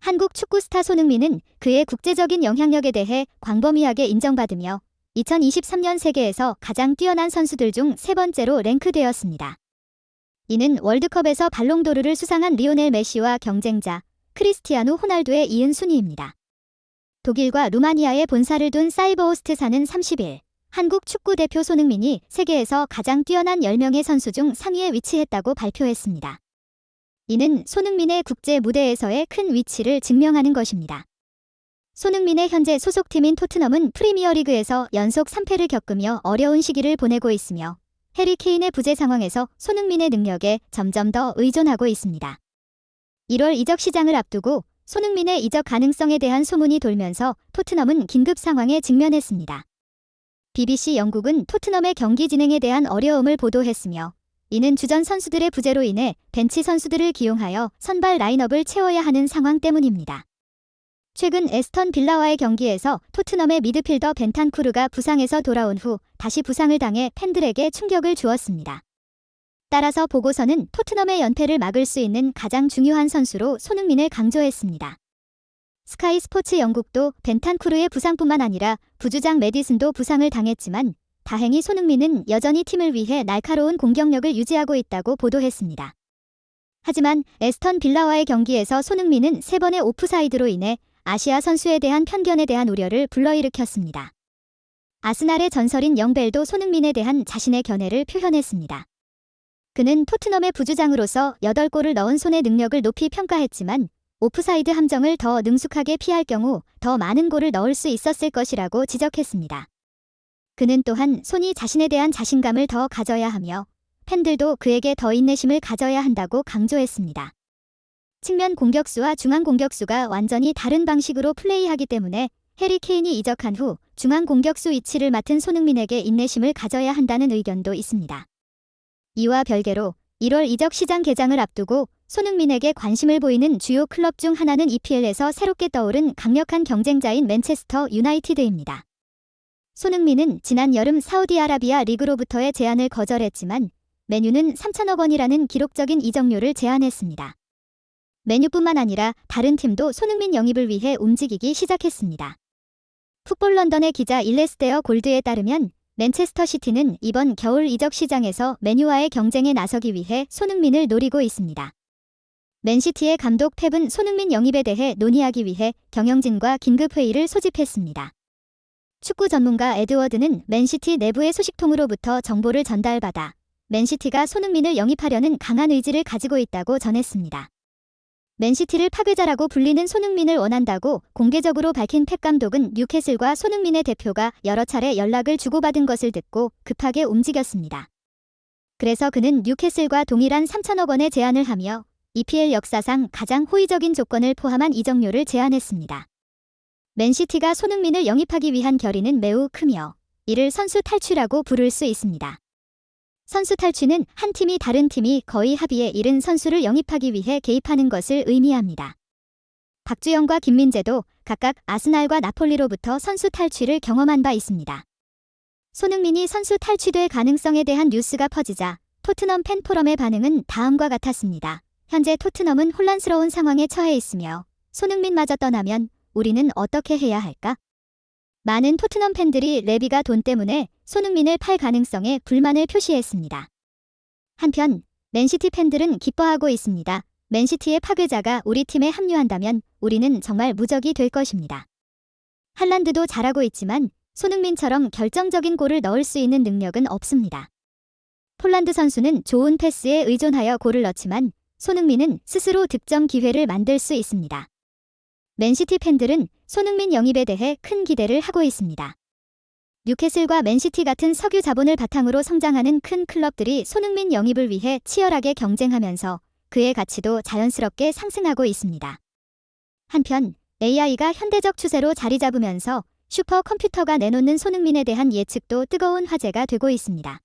한국 축구 스타 손흥민은 그의 국제적인 영향력에 대해 광범위하게 인정받으며 2023년 세계에서 가장 뛰어난 선수들 중 세 번째로 랭크되었습니다. 이는 월드컵에서 발롱도르를 수상한 리오넬 메시와 경쟁자 크리스티아누 호날두에 이은 순위입니다. 독일과 루마니아에 본사를 둔 사이버호스트사는 30일 한국 축구대표 손흥민이 세계에서 가장 뛰어난 10명의 선수 중 상위에 위치했다고 발표했습니다. 이는 손흥민의 국제 무대에서의 큰 위치를 증명하는 것입니다. 손흥민의 현재 소속팀인 토트넘은 프리미어리그에서 연속 3패를 겪으며 어려운 시기를 보내고 있으며 해리 케인의 부재 상황에서 손흥민의 능력에 점점 더 의존하고 있습니다. 1월 이적 시장을 앞두고 손흥민의 이적 가능성에 대한 소문이 돌면서 토트넘은 긴급 상황에 직면했습니다. BBC 영국은 토트넘의 경기 진행에 대한 어려움을 보도했으며 이는 주전 선수들의 부재로 인해 벤치 선수들을 기용하여 선발 라인업을 채워야 하는 상황 때문입니다. 최근 에스턴 빌라와의 경기에서 토트넘의 미드필더 벤탄쿠르가 부상에서 돌아온 후 다시 부상을 당해 팬들에게 충격을 주었습니다. 따라서 보고서는 토트넘의 연패를 막을 수 있는 가장 중요한 선수로 손흥민을 강조했습니다. 스카이 스포츠 영국도 벤탄쿠르의 부상뿐만 아니라 부주장 매디슨도 부상을 당했지만 다행히 손흥민은 여전히 팀을 위해 날카로운 공격력을 유지하고 있다고 보도했습니다. 하지만 에스턴 빌라와의 경기에서 손흥민은 3번의 오프사이드로 인해 아시아 선수에 대한 편견에 대한 우려를 불러일으켰습니다. 아스날의 전설인 영벨도 손흥민에 대한 자신의 견해를 표현했습니다. 그는 토트넘의 부주장으로서 8골을 넣은 손의 능력을 높이 평가했지만 오프사이드 함정을 더 능숙하게 피할 경우 더 많은 골을 넣을 수 있었을 것이라고 지적했습니다. 그는 또한 손이 자신에 대한 자신감을 더 가져야 하며 팬들도 그에게 더 인내심을 가져야 한다고 강조했습니다. 측면 공격수와 중앙 공격수가 완전히 다른 방식으로 플레이하기 때문에 해리 케인이 이적한 후 중앙 공격수 위치를 맡은 손흥민에게 인내심을 가져야 한다는 의견도 있습니다. 이와 별개로 1월 이적 시장 개장을 앞두고 손흥민에게 관심을 보이는 주요 클럽 중 하나는 EPL에서 새롭게 떠오른 강력한 경쟁자인 맨체스터 유나이티드입니다. 손흥민은 지난 여름 사우디아라비아 리그로부터의 제안을 거절했지만 맨유는 3천억 원이라는 기록적인 이적료를 제안했습니다. 맨유뿐만 아니라 다른 팀도 손흥민 영입을 위해 움직이기 시작했습니다. 풋볼 런던의 기자 일레스테어 골드에 따르면 맨체스터 시티는 이번 겨울 이적 시장에서 맨유와의 경쟁에 나서기 위해 손흥민을 노리고 있습니다. 맨시티의 감독 펩은 손흥민 영입에 대해 논의하기 위해 경영진과 긴급회의를 소집했습니다. 축구 전문가 에드워드는 맨시티 내부의 소식통으로부터 정보를 전달받아 맨시티가 손흥민을 영입하려는 강한 의지를 가지고 있다고 전했습니다. 맨시티를 파괴자라고 불리는 손흥민을 원한다고 공개적으로 밝힌 펩 감독은 뉴캐슬과 손흥민의 대표가 여러 차례 연락을 주고받은 것을 듣고 급하게 움직였습니다. 그래서 그는 뉴캐슬과 동일한 3천억 원의 제안을 하며 EPL 역사상 가장 호의적인 조건을 포함한 이적료를 제안했습니다. 맨시티가 손흥민을 영입하기 위한 결의는 매우 크며 이를 선수 탈취라고 부를 수 있습니다. 선수 탈취는 한 팀이 다른 팀이 거의 합의에 이른 선수를 영입하기 위해 개입하는 것을 의미합니다. 박주영과 김민재도 각각 아스날과 나폴리로부터 선수 탈취를 경험한 바 있습니다. 손흥민이 선수 탈취될 가능성에 대한 뉴스가 퍼지자 토트넘 팬 포럼의 반응은 다음과 같았습니다. 현재 토트넘은 혼란스러운 상황에 처해 있으며 손흥민마저 떠나면 우리는 어떻게 해야 할까? 많은 토트넘 팬들이 레비가 돈 때문에 손흥민을 팔 가능성에 불만을 표시했습니다. 한편 맨시티 팬들은 기뻐하고 있습니다. 맨시티의 파괴자가 우리 팀에 합류한다면 우리는 정말 무적이 될 것입니다. 할란드도 잘하고 있지만 손흥민처럼 결정적인 골을 넣을 수 있는 능력은 없습니다. 폴란드 선수는 좋은 패스에 의존하여 골을 넣지만 손흥민은 스스로 득점 기회를 만들 수 있습니다. 맨시티 팬들은 손흥민 영입에 대해 큰 기대를 하고 있습니다. 뉴캐슬과 맨시티 같은 석유 자본을 바탕으로 성장하는 큰 클럽들이 손흥민 영입을 위해 치열하게 경쟁하면서 그의 가치도 자연스럽게 상승하고 있습니다. 한편 AI가 현대적 추세로 자리 잡으면서 슈퍼컴퓨터가 내놓는 손흥민에 대한 예측도 뜨거운 화제가 되고 있습니다.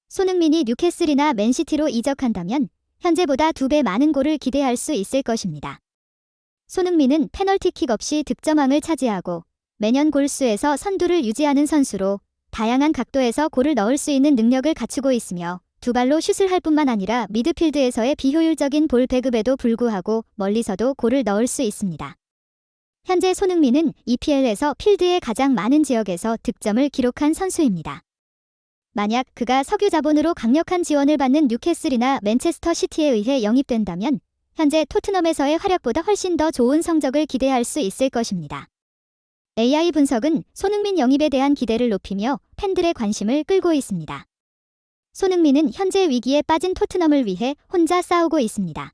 손흥민이 뉴캐슬이나 맨시티로 이적한다면 현재보다 2배 많은 골을 기대할 수 있을 것입니다. 손흥민은 페널티킥 없이 득점왕을 차지하고 매년 골수에서 선두를 유지하는 선수로 다양한 각도에서 골을 넣을 수 있는 능력을 갖추고 있으며 두 발로 슛을 할 뿐만 아니라 미드필드에서의 비효율적인 볼 배급에도 불구하고 멀리서도 골을 넣을 수 있습니다. 현재 손흥민은 EPL에서 필드의 가장 많은 지역에서 득점을 기록한 선수입니다. 만약 그가 석유 자본으로 강력한 지원을 받는 뉴캐슬이나 맨체스터 시티에 의해 영입된다면 현재 토트넘에서의 활약보다 훨씬 더 좋은 성적을 기대할 수 있을 것입니다. AI 분석은 손흥민 영입에 대한 기대를 높이며 팬들의 관심을 끌고 있습니다. 손흥민은 현재 위기에 빠진 토트넘을 위해 혼자 싸우고 있습니다.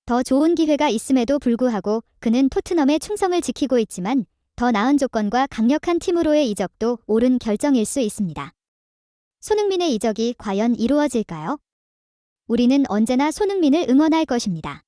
더 좋은 기회가 있음에도 불구하고 그는 토트넘의 충성을 지키고 있지만 더 나은 조건과 강력한 팀으로의 이적도 옳은 결정일 수 있습니다. 손흥민의 이적이 과연 이루어질까요? 우리는 언제나 손흥민을 응원할 것입니다.